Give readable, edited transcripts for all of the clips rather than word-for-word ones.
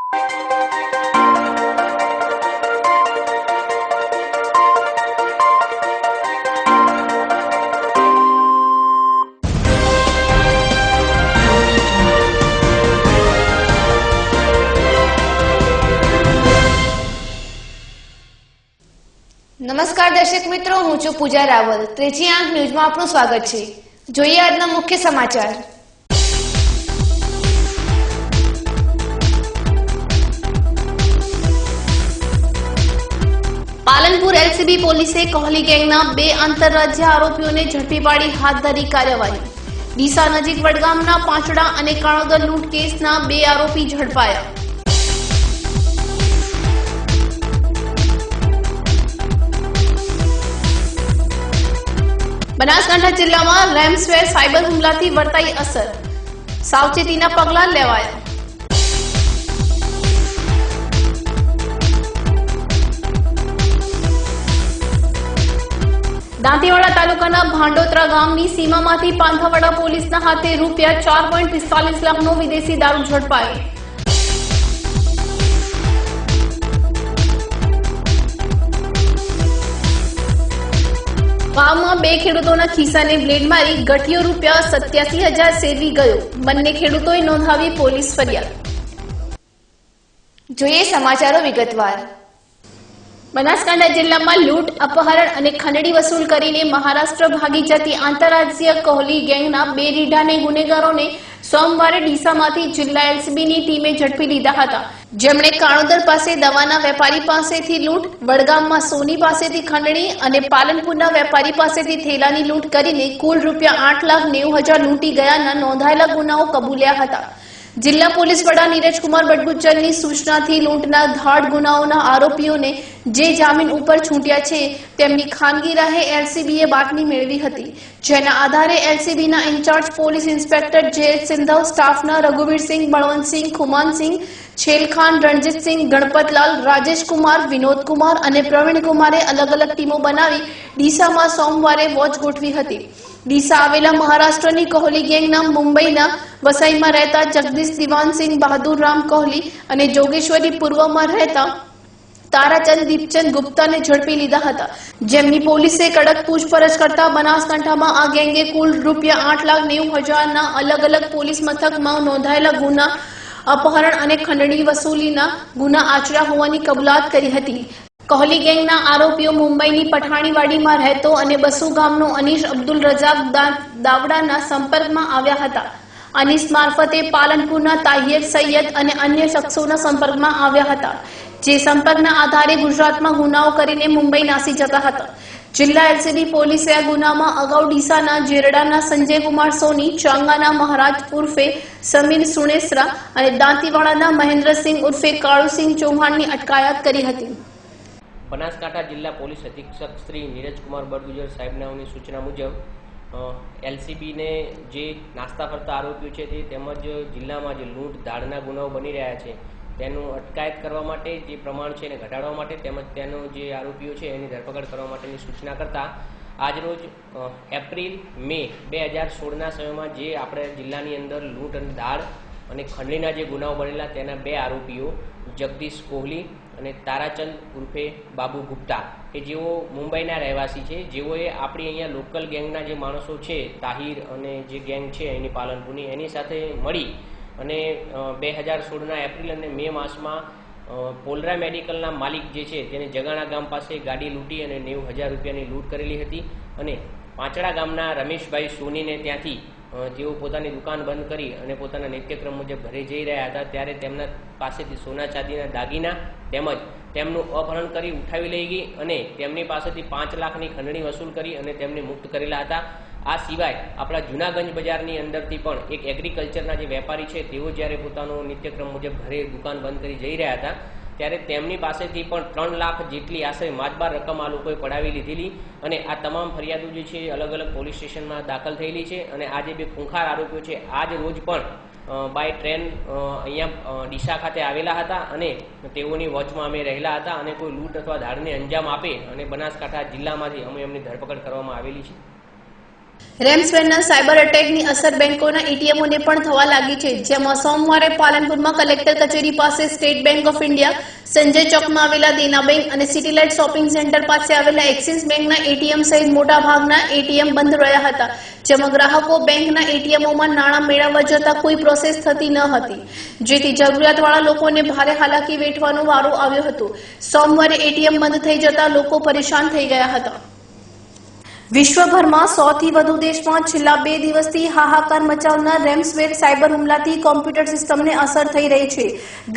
નમસ્કાર દર્શક મિત્રો, હું છું પૂજા રાવલ। ત્રીજી આંખ ન્યૂઝમાં આપનું સ્વાગત છે। જોઈએ આજના મુખ્ય સમાચાર। પાલનપુર એલસીબી પોલીસે કોહલી ગેંગના 2 આંતરરાજ્ય આરોપીઓને ઝડપી પાડી હાથ ધરી કાર્યવાહી। ડીસા નજીક વડગામના પાંચડા અને કાણોદર લૂંટ કેસના 2 આરોપી ઝડપાયા। બનાસકાંઠા જિલ્લામાં રેમસ્વેર સાયબર હુમલાથી વર્તાઈ અસર, સાવચેતીના પગલાં લેવાયા। દાંતીવાડા તાલુકાના ભાંડોતરા ગામની સીમામાંથી પાંથાવાડા પોલીસના હાથે રૂપિયા 4.45 લાખનો વિદેશી દારૂ ઝડપાયો। ગામમાં 2 ખેડૂતોના ખિસ્સાને બ્લેડ મારી ગઠિયો રૂપિયા 87,000 સેરવી ગયો। બંને ખેડૂતોએ નોંધાવી પોલીસ ફરિયાદ। જોઈએ સમાચારો વિગતવાર। બનાસકાંઠા જિલ્લામાં લૂંટ, અપહરણ અને ખંડણી વસૂલ કરીને મહારાષ્ટ્ર ભાગી જતી આંતરરાજ્ય કોહલી ગેંગના 2 રીઢાને ગુનેગારોને સોમવારે ડીસામાંથી જિલ્લા એલસીબીની ટીમે ઝડપી લીધા હતા, જેમણે કાણોદર પાસે દવાના વેપારી પાસેથી લૂંટ, વડગામમાં સોની પાસેથી ખંડણી અને પાલનપુરના વેપારી પાસેથી થેલાની લૂંટ કરીને કુલ રૂપિયા 8,90,000 લૂંટી ગયાના નોંધાયેલા ગુનાઓ કબૂલ્યા હતા। જિલ્લા પોલીસ વડા નીરજકુમાર બડગુજરની સૂચનાથી લૂંટના ધાડ ગુનાઓના આરોપીઓને જે જામીન ઉપર છૂટ્યા છે તેમની ખાનગી રાહે એલસીબીએ બાતમી મેળવી હતી, જેના આધારે એલસીબીના ઇન્ચાર્જ પોલીસ ઇન્સ્પેક્ટર જે સિંધવ, સ્ટાફના રઘુવીરસિંહ, બળવંતસિંહ, ખુમાનસિંહ, છેલખાન, રણજીતસિંહ, ગણપતલાલ, રાજેશકુમાર, વિનોદકુમાર અને પ્રવીણકુમારે અલગ અલગ ટીમો બનાવી ડીસામાં સોમવારે વોચ ગોઠવી હતી। ડીસા આવેલા મહારાષ્ટ્રની કોહલી ગેંગના મુંબઈના વસાઈમાં રહેતા જગદીશ દિવાનસિંહ બહાદુરરામ કોહલી અને જોગેશ્વરી પૂર્વમાં રહેતા તારાચંદ દીપચંદ ગુપ્તાને ઝડપી લીધા હતા, જેમની પોલીસે કડક પૂછપરછ કરતા બનાસકાંઠામાં આ ગેંગે કુલ રૂપિયા 8,90,000ના અલગ અલગ પોલીસ મથકમાં નોંધાયેલા ગુના, અપહરણ અને ખંડણી વસૂલીના ગુના આચર્યા હોવાની કબૂલાત કરી હતી। કોહલી ગેંગના આરોપીઓ મુંબઈની પઠાણીવાડીમાં રહેતો અને બસુ ગામનો અનીશ અબ્દુલ રજાક દાવડાના સંપર્કમાં આવ્યા હતા। અનીશ મારફતે પાલનપુરના તાહિર સૈયદ અને અન્ય શખ્સોના સંપર્કમાં આવ્યા હતા, જે સંપર્કના આધારે ગુજરાતમાં ગુનાઓ કરીને મુંબઈ નાસી જતા હતા। જિલ્લા એલસીબી પોલીસે આ ગુનામાં અગાઉ ડીસાના જેરડાના સંજયકુમાર સોની, ચાંગાના મહારાજ ઉર્ફે સમીર સુણેસરા અને દાંતીવાડાના મહેન્દ્રસિંહ ઉર્ફે કાળુસિંહ ચૌહાણની અટકાયત કરી હતી। બનાસકાંઠા જિલ્લા પોલીસ અધિક્ષક શ્રી નીરજકુમાર બડગુજર સાહેબનાઓની સૂચના મુજબ એલસીબીને જે નાસ્તા ફરતા આરોપીઓ છે તે તેમજ જિલ્લામાં જે લૂંટ, ધાડના ગુનાઓ બની રહ્યા છે તેનું અટકાયત કરવા માટે, જે પ્રમાણ છે એને ઘટાડવા માટે તેમજ તેનો જે આરોપીઓ છે એની ધરપકડ કરવા માટેની સૂચના કરતા આજરોજ એપ્રિલ-મે 2016ના સમયમાં જે આપણે જિલ્લાની અંદર લૂંટ અને ધાડ અને ખંડણીના જે ગુનાઓ બનેલા તેના 2 આરોપીઓ જગદીશ કોહલી અને તારાચંદ ઉર્ફે બાબુ ગુપ્તા કે જેઓ મુંબઈના રહેવાસી છે, જેઓએ આપણી અહીંયા લોકલ ગેંગના જે માણસો છે તાહિર અને જે ગેંગ છે એની પાલનપુરની એની સાથે મળી અને 2016ના એપ્રિલ અને મે માસમાં પોલરા મેડિકલના માલિક જે છે તેને જગાણા ગામ પાસે ગાડી લૂંટી અને 90,000 રૂપિયાની લૂંટ કરેલી હતી અને પાંચડા ગામના રમેશભાઈ સોનીને ત્યાંથી તેઓ પોતાની દુકાન બંધ કરી અને પોતાના નિત્યક્રમ મુજબ ઘરે જઈ રહ્યા હતા ત્યારે તેમના પાસેથી સોના ચાંદીના દાગીના તેમજ તેમનું અપહરણ કરી ઉઠાવી લઈ ગઈ અને તેમની પાસેથી 5 લાખની ખંડણી વસૂલ કરી અને તેમને મુક્ત કરેલા હતા। આ સિવાય આપણા જૂનાગંજ બજારની અંદરથી પણ એક એગ્રીકલ્ચરના જે વેપારી છે તેઓ જ્યારે પોતાનો નિત્યક્રમ મુજબ ઘરે દુકાન બંધ કરી જઈ રહ્યા હતા ત્યારે તેમની પાસેથી પણ 3 લાખ જેટલી આશરે માતબાર રકમ આ લોકોએ પડાવી લીધેલી અને આ તમામ ફરિયાદો જે છે અલગ અલગ પોલીસ સ્ટેશનમાં દાખલ થયેલી છે અને આ જે 2 ખૂંખાર આરોપીઓ છે આજ રોજ પણ બાય ટ્રેન અહીંયા ડીસા ખાતે આવેલા હતા અને તેઓની વોચમાં અમે રહેલા હતા અને કોઈ લૂંટ અથવા ધાડને અંજામ આપે અને બનાસકાંઠા જિલ્લામાંથી અમે એમની ધરપકડ કરવામાં આવેલી છે। રેમ્સવેરના સાયબર એટેકની અસર બેંકોના એટીએમોને પણ થવા લાગી છે, જેમાં સોમવારે પાલનપુરમાં કલેક્ટર કચેરી પાસે state bank of India, Sanjay ચોકમાં આવેલા દેના બેંક અને સિટીલાઇટ શોપિંગ સેન્ટર પાસે આવેલા એક્સિસ બેંકના એટીએમ સહિત મોટા ભાગના એટીએમ બંધ રહ્યા હતા, જેમાં ગ્રાહકો બેંકના એટીએમોમાં નાણાં મેળવવા જતા કોઈ પ્રોસેસ થતી ન હતી, જેથી જરૂરિયાતવાળા લોકોને ભારે હાલાકી વેઠવાનો વારો આવ્યો હતો। સોમવારે એટીએમ બંધ થઈ જતા લોકો પરેશાન થઈ ગયા હતા। વિશ્વભરમાં 100 થી વધુ દેશમાં છેલ્લા 2 દિવસથી હાહાકાર મચાવનાર રેમ્સવેર સાયબર હુમલાથી કોમ્પ્યુટર સિસ્ટમને અસર થઈ રહી છે।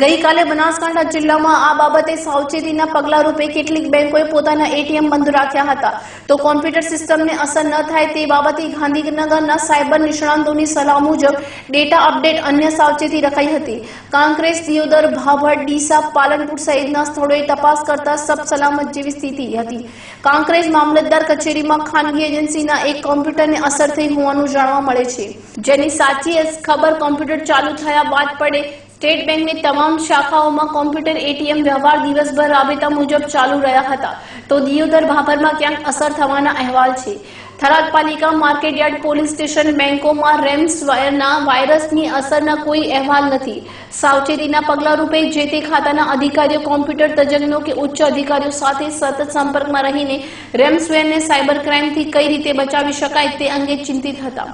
ગઈકાલે બનાસકાંઠા જિલ્લામાં આ બાબતે સાવચેતીના પગલા રૂપે કેટલીક બેંકોએ પોતાના એટીએમ બંધ રાખ્યા હતા, તો કોમ્પ્યુટર સિસ્ટમને અસર ન થાય તે બાબતે ગાંધીનગરના સાયબર નિષ્ણાંતોની સલાહ મુજબ ડેટા અપડેટ અન્ય સાવચેતી રખાઈ હતી। કાંકરેજ, દિયોદર, ભાભર, ડીસા, પાલનપુર સહિતના સ્થળોએ તપાસ કરતા સબ સલામત જેવી સ્થિતિ હતી। કાંકરેજ મામલતદાર કચેરીમાં ખાનગી એજન્સીના એક કોમ્પ્યુટરને અસર થઈ હોવાનું જાણવા મળે છે, જેની સાચી ખબર કોમ્પ્યુટર ચાલુ થયા બાદ પડે। સ્ટેટ બેંકની તમામ શાખાઓમાં કોમ્પ્યુટર એટીએમ વ્યવહાર દિવસભર રાબેતા મુજબ ચાલુ રહ્યા હતા, તો દિયોદર, ભાભરમાં ક્યાંક અસર થવાના અહેવાલ છે। થરાદ પાલિકા, માર્કેટયાર્ડ, પોલીસ સ્ટેશન, બેંકોમાં રેમ્સવેરના વાયરસની અસરના કોઈ અહેવાલ નથી। સાવચેતીના પગલા રૂપે જે તે ખાતાના અધિકારીઓ, કોમ્પ્યુટર તજજ્ઞો કે ઉચ્ચ અધિકારીઓ સાથે સતત સંપર્કમાં રહીને રેમ્સવેરને સાયબર ક્રાઇમથી કઈ રીતે બચાવી શકાય તે અંગે ચિંતિત હતા।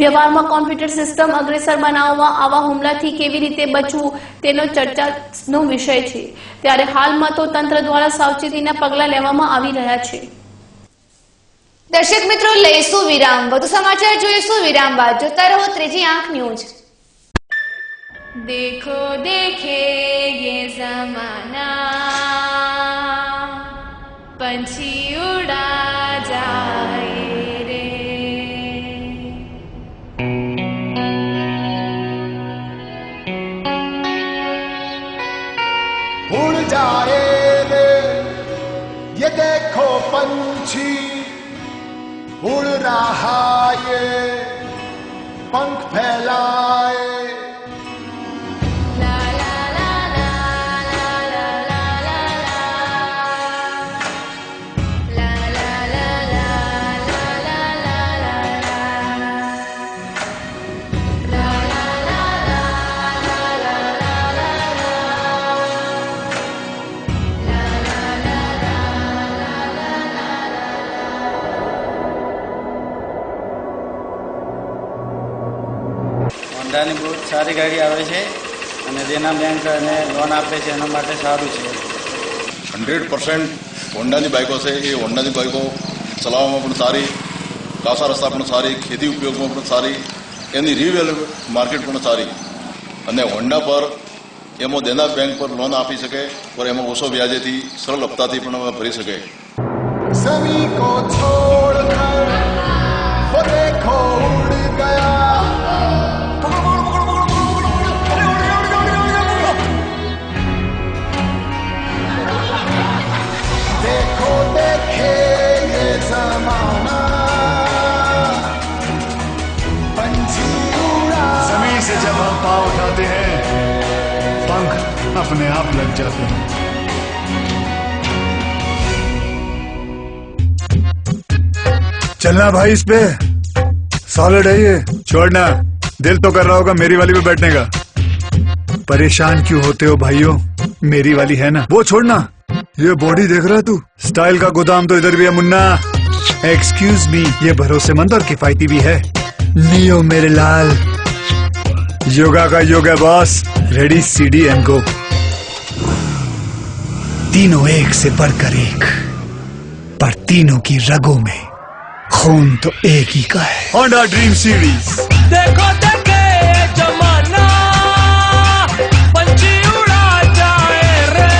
વ્યવહારમાં કોમ્પ્યુટર સિસ્ટમ અગ્રેસર બનાવવા આવા હુમલાથી કેવી રીતે બચવું તેનો ચર્ચાનો વિષય છે, ત્યારે હાલમાં તો તંત્ર દ્વારા સાવચેતીના પગલા લેવામાં આવી રહ્યા છે। દર્શક મિત્રો, લઈશું વિરામ, વધુ સમાચાર જોઈશું વિરામ બાદ। જોતા રહો ત્રીજી આંખ ન્યૂઝ। देखो देखे ये जमाना, पंछी उड़ा जाए रे। उड़ जाए रे ये देखो पंछी, उड़ रहा ये पंख फैलाए। હોન્ડાની બહુ સારી ગાડી આવે છે અને દેના બેંક અને લોન આપે છે, એના માટે સારું છે। 100% હોન્ડાની બાઇકો છે। એ હોન્ડાની બાઇકો ચલાવવામાં પણ સારી, કાસા રસ્તા પણ સારી, ખેતી ઉપયોગમાં પણ સારી, એની રિવેલ માર્કેટ પણ સારી, અને હોન્ડા પર એમાં દેના બેંક પર લોન આપી શકે, પર એમાં ઓછો વ્યાજેથી સરળ હપ્તાથી પણ ભરી શકે। सभी को छोड़ कर वो देखो उड़ गया। देखो देखे ये जमाना, पंछी उड़ा। जमीन से जब हम पाँव उठाते हैं, पंख अपने आप लग जाते हैं। चलना भाई इस पे, सॉलिड है ये, छोड़ना। दिल तो कर रहा होगा मेरी वाली पे बैठने का। परेशान क्यों होते हो भाइयों, मेरी वाली है ना, वो छोड़ना। ये बॉडी देख रहा तू, स्टाइल का गोदाम तो इधर भी है मुन्ना। एक्सक्यूज मी, ये भरोसेमंद और किफायती भी है। नियो मेरे लाल, योगा का योग है boss. Ready, CD and go. तीनों एक से बढ़कर एक, पर तीनों की रगों में खून तो एक ही का है। Honda dream series. देखो देखे जमाना, पंछी उड़ा जाए रे।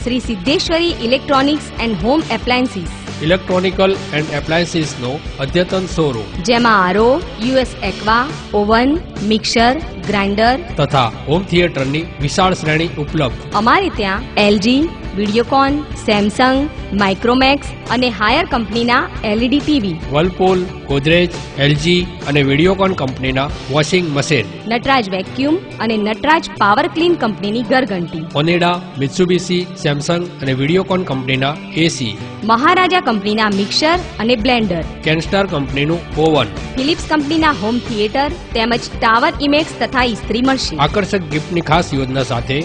Shri Siddheshwari electronics and home appliances, electronical and એપ્લાયન્સીસનો અદ્યતન શોરૂમ, જેમાં RO, US Aqua, oven, mixer, grinder તથા હોમ થિયેટરની વિશાળ શ્રેણી ઉપલબ્ધ. અમારે ત્યાં એલજી, વિડીયોકોન, સેમસંગ, માઇક્રોમેક્સ અને હાયર કંપનીના એલઈડી ટીવી, વર્લપૂલ, ગોદરેજ, એલજી અને વિડીયોકોન કંપનીના વોશિંગ મશીન, નટરાજ વેક્યુમ અને નટરાજ પાવર ક્લીન કંપનીની ઘરઘંટી, ઓનેડા, મિત્સુબિશી, સેમસંગ અને વિડીયોકોન કંપનીના એસી, મહારાજા કંપનીના મિક્સર અને બ્લેન્ડર, કેનસ્ટાર કંપનીનું ઓવન, ફિલિપ્સ કંપનીના હોમ થિયેટર તેમજ ટાવર ઇમેક્સ તથા ઇસ્ત્રી મળશે. આકર્ષક ગિફ્ટની ખાસ યોજના સાથે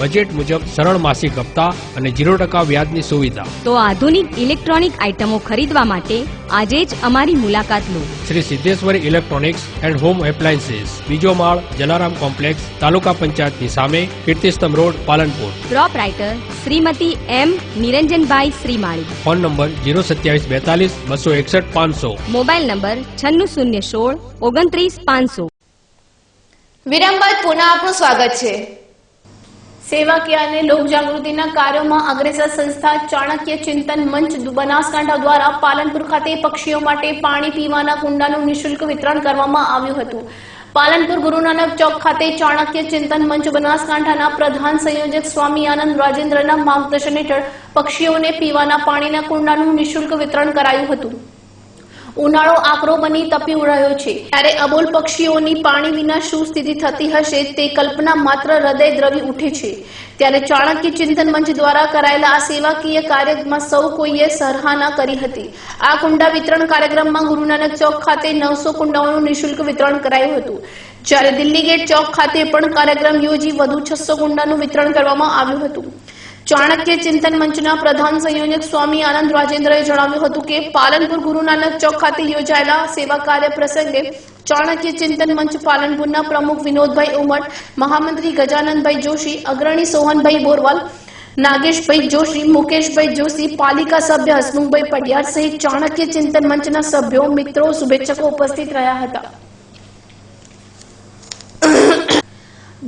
બજેટ મુજબ સરળ માસિક હપ્તા અને 0% વ્યાજની સુવિધા. તો આધુનિક ઇલેક્ટ્રોનિક આઇટમો ખરીદવા માટે આજે જ અમારી મુલાકાત લો. Shri Siddheshwari electronics and home appliances, બીજો માળ, જલારામ કોમ્પ્લેક્સ, તાલુકા પંચાયતની સામે, Kirtistambh road, Palanpur. Proprietor Shrimati M Niranjanbhai Shrimali. Phone number 02742 261 500. Mobile number 9616 29 500. વિરામ બાદ પુનઃ આપનું સ્વાગત છે. સેવાકીય અને લોકજાગૃતિના કાર્યોમાં અગ્રેસર સંસ્થા ચાણક્ય ચિંતન મંચ બનાસકાંઠા દ્વારા પાલનપુર ખાતે પક્ષીઓ માટે પાણી પીવાના કુંડાનું નિઃશુલ્ક વિતરણ કરવામાં આવ્યું હતું. પાલનપુર ગુરુ નાનક ચોક ખાતે ચાણક્ય ચિંતન મંચ બનાસકાંઠાના પ્રધાન સંયોજક સ્વામી આનંદ રાજેન્દ્રના માર્ગદર્શન હેઠળ પક્ષીઓને પીવાના પાણીના કુંડાનું નિઃશુલ્ક વિતરણ કરાયું હતું. ઉનાળો આકરો બની તપી રહ્યો છે ત્યારે અબોલ પક્ષીઓની પાણી વિના શું સ્થિતિ થતી હશે તે કલ્પના માત્ર હૃદય દ્રવી ઉઠે છે. ત્યારે ચાણક્ય ચિંતન મંચ દ્વારા કરાયેલા આ સેવાકીય કાર્યમાં સૌ કોઈએ સરાહના કરી હતી. આ કુંડા વિતરણ કાર્યક્રમમાં ગુરુ નાનક ચોક ખાતે 900 કુંડાઓનું નિઃશુલ્ક વિતરણ કરાયું હતું, જ્યારે દિલ્હી ગેટ ચોક ખાતે પણ કાર્યક્રમ યોજી વધુ 600 કુંડાનું વિતરણ કરવામાં આવ્યું હતું. ચાણક્ય ચિંતન મંચના પ્રધાન સંયોજક સ્વામી આનંદ રાજેન્દ્રએ જણાવ્યું હતું કે પાલનપુર ગુરુ નાનક ચોક ખાતે યોજાયેલા સેવા કાર્ય પ્રસંગે ચાણક્ય ચિંતન મંચ પાલનપુરના પ્રમુખ વિનોદભાઈ ઉમટ, મહામંત્રી ગજાનંદભાઈ જોશી, અગ્રણી સોહનભાઈ બોરવાલ, નાગેશભાઈ જોશી, મુકેશભાઈ જોશી, પાલિકા સભ્ય હસમુખભાઈ પડિયાર સહિત ચાણક્ય ચિંતન મંચના સભ્યો, મિત્રો, શુભેચ્છકો ઉપસ્થિત રહ્યા હતા.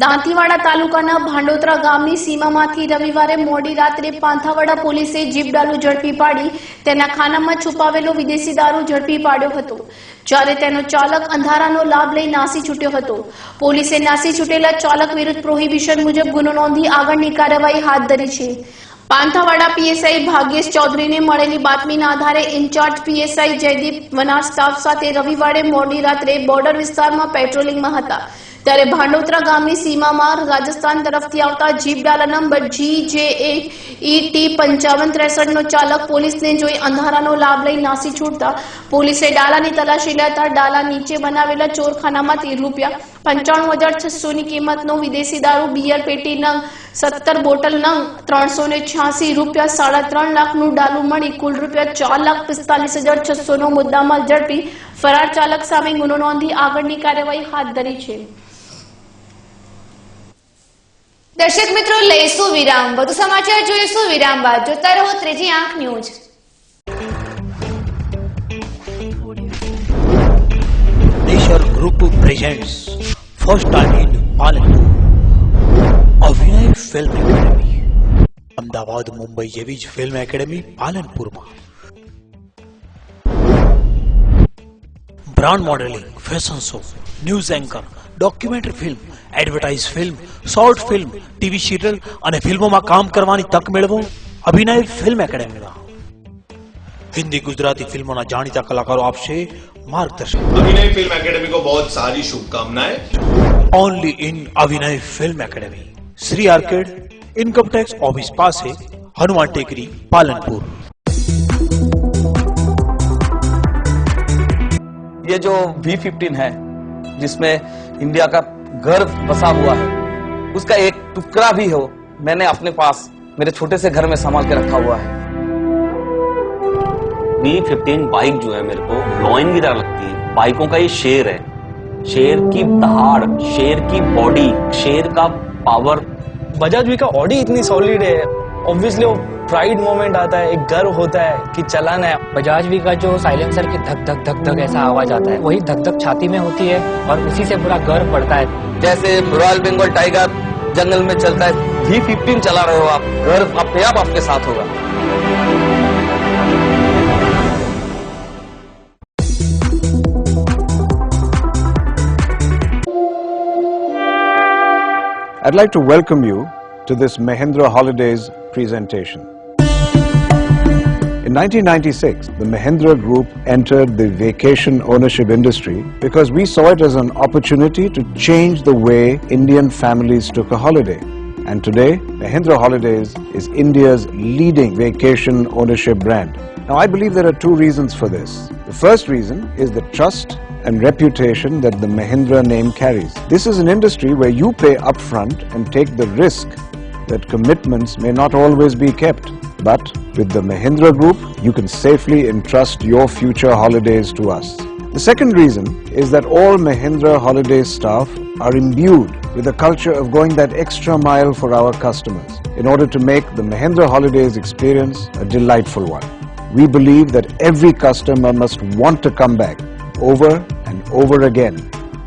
દાંતીવાડા તાલુકાના ભાંડોતરા ગામની સીમામાંથી રવિવારે મોડી રાત્રે પાંથાવાડા પોલીસે જીપડાલુ ઝડપી પાડી તેના ખાનામાં છુપાવેલો વિદેશી દારૂ ઝડપી પાડ્યો હતો, જ્યારે તેનો ચાલક અંધારાનો લાભ લઈ નાસી છૂટ્યો હતો. પોલીસે નાસી છૂટેલા ચાલક વિરુદ્ધ પ્રોહિબિશન મુજબ ગુનો નોંધી આગળની કાર્યવાહી હાથ ધરી છે. પાંથાવાડા પીએસઆઈ ભાગ્યેશ ચૌધરીને મળેલી બાતમીના આધારે ઇન્ચાર્જ પીએસઆઈ જયદીપ વનાર સ્ટાફ સાથે રવિવારે મોડી રાત્રે બોર્ડર વિસ્તારમાં પેટ્રોલિંગમાં હતા, ત્યારે ભાંડોતરા ગામની સીમામાં રાજસ્થાન તરફથી આવતા જીપ ડાલા નંબર GJ1ET5563 નો ચાલક પોલીસને જોઈ અંધારાનો લાભ લઈ નાસી છૂટતા પોલીસે ડાલાની તલાશી લેતા ડાલા નીચે બનાવેલા ચોરખાનામાંથી ₹95,600 ની કિંમતનો વિદેશી દારૂ, બિયર પેટી નંગ 17 બોટલ નંગ, ₹386, 3.5 લાખનું ડાલું મળી કુલ ₹4,45,600 નો મુદ્દામાલ ઝડપી ફરાર ચાલક સામે ગુનો નોંધી આગળની કાર્યવાહી હાથ ધરી છે. દર્શક મિત્રો, લઈશું વિરામ. વધુ સમાચાર જોઈશું વિરામ બાદ. જોતા રહો Trijee Aankh news. Nature group presents first time in Palanpur Abhinay film academy. Amdavad Mumbai જેવી જ ફિલ્મ એકેડમી પાલનપુરમાં. Brand modelling, fashion show, news anchor, documentary film, advertise film, short film, TV serial અને ફિલ્મોમાં કામ કરવાની તક મેળવો અભિનય ફિલ્મ એકેડમીમાં. हिंदी गुजराती फिल्मों ना जानीता कलाकारों आपसे मार्गदर्शन. अभिनय फिल्म एकेडमी को बहुत सारी शुभकामनाएं. Only in Abhinay film academy, Shri arcade, income tax office पास है, हनुमान टेकरी, पालनपुर. ये जो V15 है जिसमें इंडिया का गर्व बसा हुआ है, उसका एक टुकड़ा भी हो मैंने अपने पास मेरे छोटे से घर में संभाल के रखा हुआ है. V15 बाइक जो है मेरे को लॉइन की तरह लगती है. बाइकों का ये शेर है, शेर की दहाड़, शेर की बॉडी, शेर का पावर. बजाज वी का ऑडी इतनी सॉलिड है, ऑब्वियसली वो प्राइड मोमेंट आता है, एक गर्व होता है कि चलाना है. बजाज वी का जो साइलेंसर की धक धक धक धक ऐसा आवाज आता है, वही धक धक छाती में होती है और उसी से पूरा गर्व पड़ता है. जैसे रॉयल बंगाल टाइगर जंगल में चलता है, V15 चला रहे हो आप, घर अपने आप आपके साथ होगा। I'd like to welcome you to this Mahindra Holidays presentation. In 1996, the Mahindra Group entered the vacation ownership industry because we saw it as an opportunity to change the way Indian families took a holiday. And today, Mahindra Holidays is India's leading vacation ownership brand. Now, I believe there are two reasons for this. The first reason is the trust and reputation that the Mahindra name carries. This is an industry where you pay upfront and take the risk that commitments may not always be kept. But with the Mahindra Group, you can safely entrust your future holidays to us. The second reason is that all Mahindra Holidays staff are imbued with a culture of going that extra mile for our customers in order to make the Mahindra Holidays experience a delightful one. We believe that every customer must want to come back over and over again.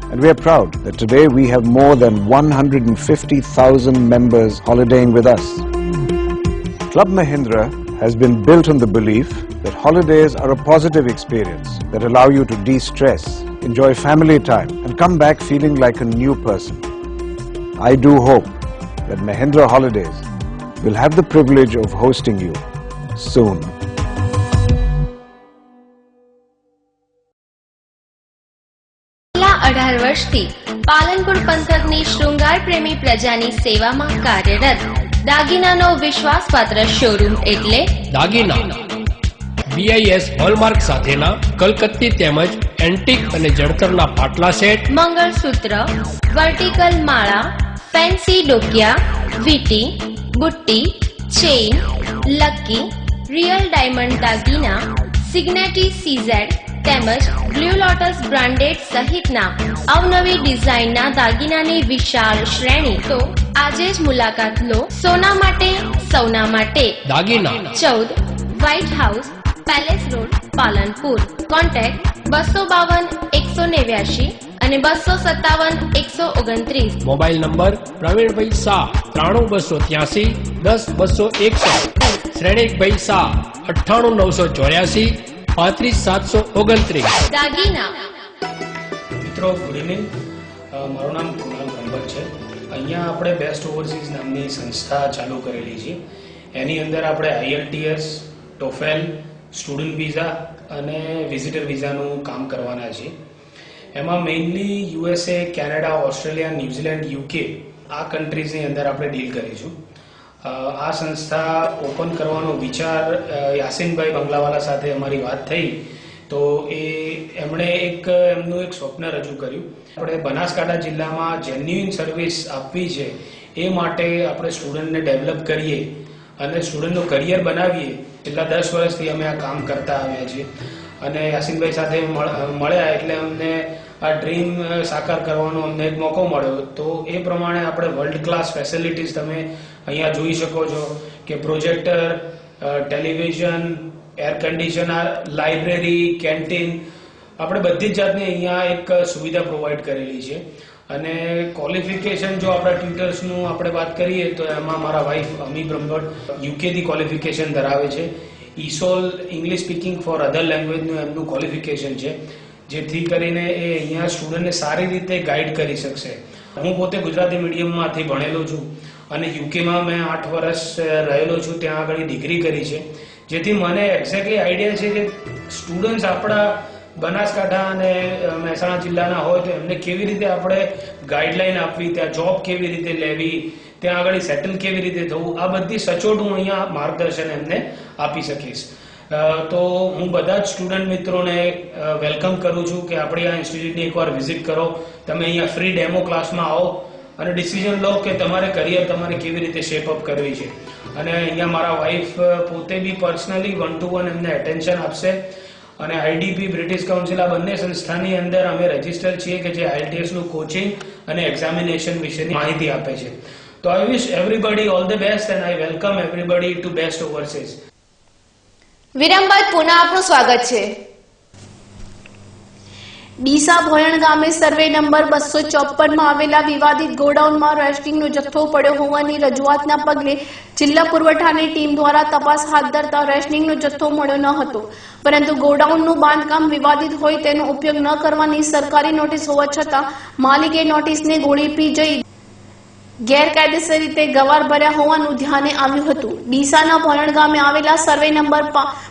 And we are proud that today we have more than 150,000 members holidaying with us. Club Mahindra has been built on the belief that holidays are a positive experience that allow you to de-stress, enjoy family time and come back feeling like a new person. I do hope that Mahindra Holidays will have the privilege of hosting you soon. છેલ્લા 18 વર્ષથી પાલનપુર પંથકની શૃંગાર પ્રેમી પ્રજાની સેવામાં કાર્યરત દાગીનાનો વિશ્વાસપાત્ર showroom એટલે દાગીના BIS hallmark સાથેના કલકત્તી તેમજ એન્ટિક અને જડતરના પાટલા સેટ, મંગળસૂત્ર, વર્ટિકલ માળા, ફેન્સી ડોકિયા, વીટી, બુટ્ટી, ચેઇન, લકી, રિયલ ડાયમંડ દાગીના, સિગ્નેટી CZ તેમજ બ્લુ લોટસ બ્રાન્ડેડ સહિતના અવનવી ડિઝાઇનના દાગીનાની વિશાળ શ્રેણી. તો આજે જ મુલાકાત લો. સોના માટે સૌના માટે દાગીના 14 white house, palace road, Palanpur. Contact 252 189 અને 257 129. Mobile number Pravinbhai Shah 93283 10261, Shrenikbhai Shah 98984 35729. દાગીના. મિત્રો ગુડ ઇવનિંગ, મારું નામ કુણાલ બ્રહ્મભટ્ટ છે. અહીંયા આપણે બેસ્ટ ઓવરસીઝ નામની સંસ્થા ચાલુ કરેલી છે. એની અંદર આપણે IELTS, TOEFL, સ્ટુડન્ટ વિઝા અને વિઝિટર વિઝાનું કામ કરવાના છીએ. એમાં mainly USA, Canada, Australia, New Zealand, UK આ કન્ટ્રીઝની અંદર આપણે ડીલ કરીશું. આ સંસ્થા ઓપન કરવાનો વિચાર યાસીનભાઈ બંગલાવાલા સાથે અમારી વાત થઈ તો એમણે એમનું એક સ્વપ્ન રજૂ કર્યું. આપણે બનાસકાંઠા જિલ્લામાં જેન્યુઇન સર્વિસ આપવી છે એ માટે આપણે સ્ટુડન્ટને ડેવલપ કરીએ અને સ્ટુડન્ટનું કરિયર બનાવીએ. છેલ્લા 10 વર્ષથી અમે આ કામ કરતા આવ્યા છીએ અને યાસીનભાઈ સાથે મળ્યા એટલે અમને આ ડ્રીમ સાકાર કરવાનો અમને એક મોકો મળ્યો. તો એ પ્રમાણે આપણે વર્લ્ડ ક્લાસ ફેસિલિટીઝ તમે અહીંયા જોઈ શકો છો કે projector, television, air conditioner, library, canteen, આપણે બધી જ જાતની અહીંયા એક સુવિધા પ્રોવાઈડ કરેલી છે. અને ક્વોલિફિકેશન જો આપણા ટ્યુટર્સનું આપણે વાત કરીએ તો એમાં મારા વાઇફ અમી બ્રહ્મભટ્ટ UK થી ક્વોલિફિકેશન ધરાવે છે. ESOL ઇંગ્લિશ સ્પીકિંગ ફોર અધર લેંગ્વેજનું એમનું ક્વોલિફિકેશન છે, જેથી કરીને એ અહીંયા સ્ટુડન્ટને સારી રીતે ગાઈડ કરી શકશે. હું પોતે ગુજરાતી મીડિયમમાંથી ભણેલો છું અને યુકેમાં મેં 8 વર્ષ રહેલો છું, ત્યાં આગળ ડિગ્રી કરી છે. જેથી મને એક્ઝેક્ટલી આઈડિયા છે કે સ્ટુડન્ટ્સ આપણા બનાસકાંઠા અને મહેસાણા જિલ્લાના હોય તો એમને કેવી રીતે આપણે ગાઈડલાઈન આપવી, ત્યાં જોબ કેવી રીતે લેવી, ત્યાં આગળ સેટલ કેવી રીતે થવું, આ બધી સચોટ હું અહીંયા માર્ગદર્શન એમને આપી શકીશ. તો હું બધા જ સ્ટુડન્ટ મિત્રોને વેલકમ કરું છું કે આપણી આ ઇન્સ્ટિટ્યૂટની એકવાર વિઝિટ કરો. તમે અહીંયા ફ્રી ડેમો ક્લાસમાં આવો અને ડિસિઝન લો કે તમારે કરિયર તમારે કેવી રીતે શેપઅપ કરવી છે. અને અહીંયા મારા વાઇફ પોતે બી પર્સનલી 1-to-1 એમને એટેન્શન આપશે. અને IDP બ્રિટિશ કાઉન્સિલ આ બંને સંસ્થાની અંદર અમે રજીસ્ટર છીએ કે જે IELTS નું કોચિંગ અને એક્ઝામિનેશન વિશેની માહિતી આપે છે. તો I wish everybody all the best and I welcome everybody to Best Overseas. વિરામ બાદ પુનઃ આપનું સ્વાગત છે. ડીસા ભોયણ ગામે સર્વે નંબર 254 માં આવેલા વિવાદિત ગોડાઉનમાં રેશનિંગનો જથ્થો પડ્યો હોવાની રજૂઆતના પગલે જિલ્લા પુરવઠાની ટીમ દ્વારા તપાસ હાથ ધરતા રેશનિંગનો જથ્થો મળ્યો ન હતો, પરંતુ ગોડાઉનનું બાંધકામ વિવાદિત હોય તેનો ઉપયોગ ન કરવાની સરકારી નોટિસ હોવા છતાં માલિકે નોટિસને ગોળી પી જઈ ગેરકાયદેસર રીતે ગવાર ભર્યા હોવાનું ધ્યાને આવ્યું હતું. ડીસાના ભોયણ ગામે આવેલા સર્વે નંબર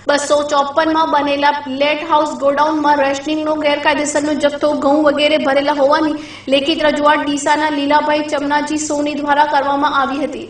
254 માં બનેલા લેટ હાઉસ ગોડાઉનમાં રેશનિંગનો ગેરકાયદેસરનો જથ્થો ઘઉં વગેરે ભરેલા હોવાની લેખિત રજૂઆત ડીસાના લીલાભાઈ ચમનાજી સોની દ્વારા કરવામાં આવી હતી,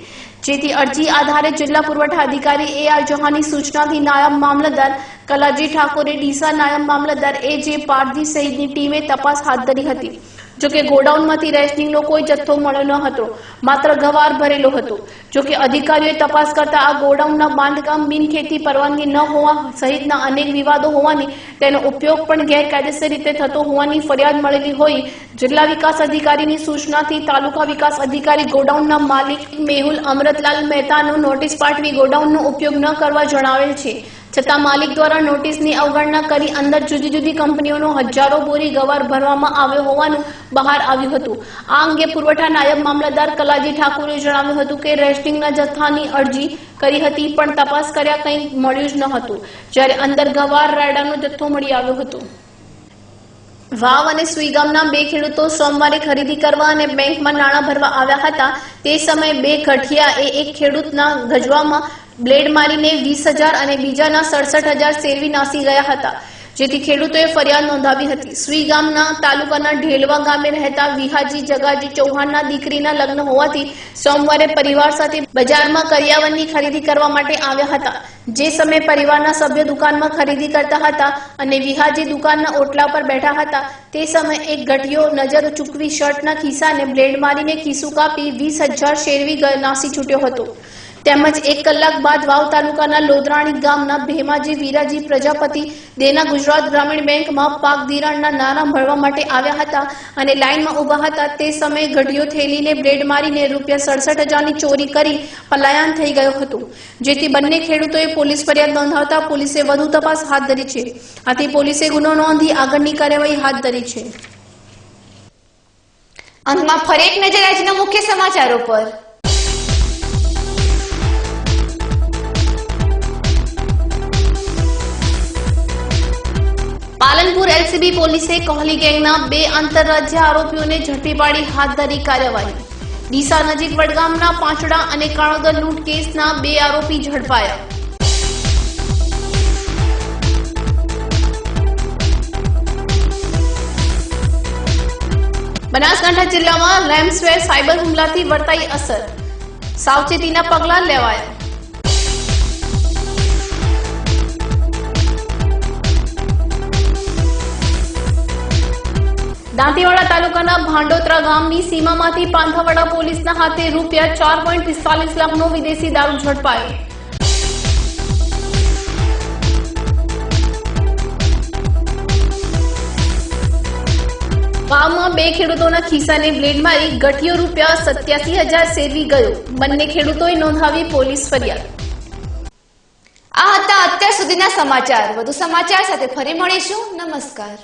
જેથી અરજી આધારે જિલ્લા પુરવઠા અધિકારી AR ચૌહાણની સૂચનાથી નાયબ મામલતદાર કલાજી ઠાકોરે, ડીસા નાયબ મામલતદાર AJ પારધી સહિતની ટીમે તપાસ હાથ ધરી હતી. જોકે ગોડાઉનમાંથી રેશનિંગનો કોઈ જથ્થો મળ્યો ન હતો, માત્ર ગવાર ભરેલો હતો. જોકે અધિકારીઓએ તપાસ કરતા આ ગોડાઉનના બાંધકામ બિનખેતી પરવાનગી ન હોવા સહિતના અનેક વિવાદો હોવાની, તેનો ઉપયોગ પણ ગેરકાયદેસર રીતે થતો હોવાની ફરિયાદ મળેલી હોઈ જિલ્લા વિકાસ અધિકારીની સૂચનાથી તાલુકા વિકાસ અધિકારી ગોડાઉનના માલિક મેહુલ અમૃતલાલ મહેતાનો નોટિસ પાઠવી ગોડાઉનનો ઉપયોગ ન કરવા જણાવેલ છે. છતાં માલિક દ્વારા નોટિસની અવગણના કરી અંદર જુદી જુદી કંપનીઓનો હજારો બોરી ગવાર ભરવામાં આવ્યો હોવાનું બહાર આવ્યું હતું. આ અંગે પુરવઠા નાયબ મામલતદાર કલાજી ઠાકોરે જણાવ્યું હતું કે રેશનિંગના જથ્થાની અરજી કરી હતી, પણ તપાસ કર્યા કંઈ મળ્યું જ ન હતું, જ્યારે અંદર ગવાર રાયડાનો જથ્થો મળી આવ્યો હતો. વાવ અને સુઈ ગામના 2 ખેડૂતો સોમવારે ખરીદી કરવા અને બેંકમાં નાણાં ભરવા આવ્યા હતા. તે સમયે 2 ગઠિયાએ એક ખેડૂતના ગજવામાં બ્લેડ મારીને 20,000 અને બીજાના 67,000 શેરવી નાસી ગયા હતા, જેથી ખેડૂતોએ ફરિયાદ નોંધાવી હતી. સુઈ ગામના તાલુકાના ઢેલવા ગામે રહેતા વિહાજી જગાજી ચૌહાણના દીકરીના લગ્ન હોવાથી સોમવારે પરિવાર સાથે બજારમાં કરિયાવરની ખરીદી કરવા માટે આવ્યા હતા. જે સમયે પરિવારના સભ્યો દુકાનમાં ખરીદી કરતા હતા અને વિહાજી દુકાનના ઓટલા પર બેઠા હતા, તે સમયે એક ગઠિયો નજર ચૂકવી શર્ટના ખિસ્સાને બ્લેડ મારીને ખિસ્સું કાપી 20,000 શેરવી નાસી છૂટ્યો હતો. તેમજ 1 કલાક બાદ વાવ તાલુકાના લોદરાણી ગામના ભેમાજી વીરાજી પ્રજાપતિ દેના ગુજરાત ગ્રામીણ બેંકમાં પાક ધિરાણના નાણાં ભરવા માટે આવ્યા હતા અને લાઇનમાં ઊભા હતા. તે સમયે ગઢિયો થેલીને બ્લેડ મારીને ₹67,000ની ચોરી કરી પલાયન થઈ ગયો હતો, જેથી બંને ખેડૂતોએ પોલીસ ફરિયાદ નોંધાવતા પોલીસે વધુ તપાસ હાથ ધરી છે. આથી પોલીસે ગુનો નોંધી આગળની કાર્યવાહી હાથ ધરી છે. અંતમાં ફરી એક નજર આજના મુખ્ય સમાચારો પર. પાલનપુર LCB પોલીસે કોહલી ગેંગના 2 આંતરરાજ્ય આરોપીઓને ઝડપી પાડી હાથ ધરી કાર્યવાહી. ડીસા નજીક વડગામના પાંચડા અને કાણોદર લૂંટ કેસના 2 આરોપી ઝડપાયા. બનાસકાંઠા જિલ્લામાં રેમસ્વેર સાયબર હુમલાથી વર્તાઈ અસર, સાવચેતીના પગલાં લેવાયા. દાંતીવાડા તાલુકાના ભાંડોતરા ગામની સીમામાંથી પાંથાવાડા પોલીસના હાથે ₹4.45 લાખનો વિદેશી દારૂ ઝડપાયો. વાવમાં 2 ખેડૂતોના ખિસ્સાને બ્લેડ મારી ગઠિયો ₹87,000 શેરવી ગયો. બંને ખેડૂતોએ નોંધાવી પોલીસ ફરિયાદ. આ હતા અત્યાર સુધીના સમાચાર. વધુ સમાચાર સાથે ફરી મળીશું. નમસ્કાર.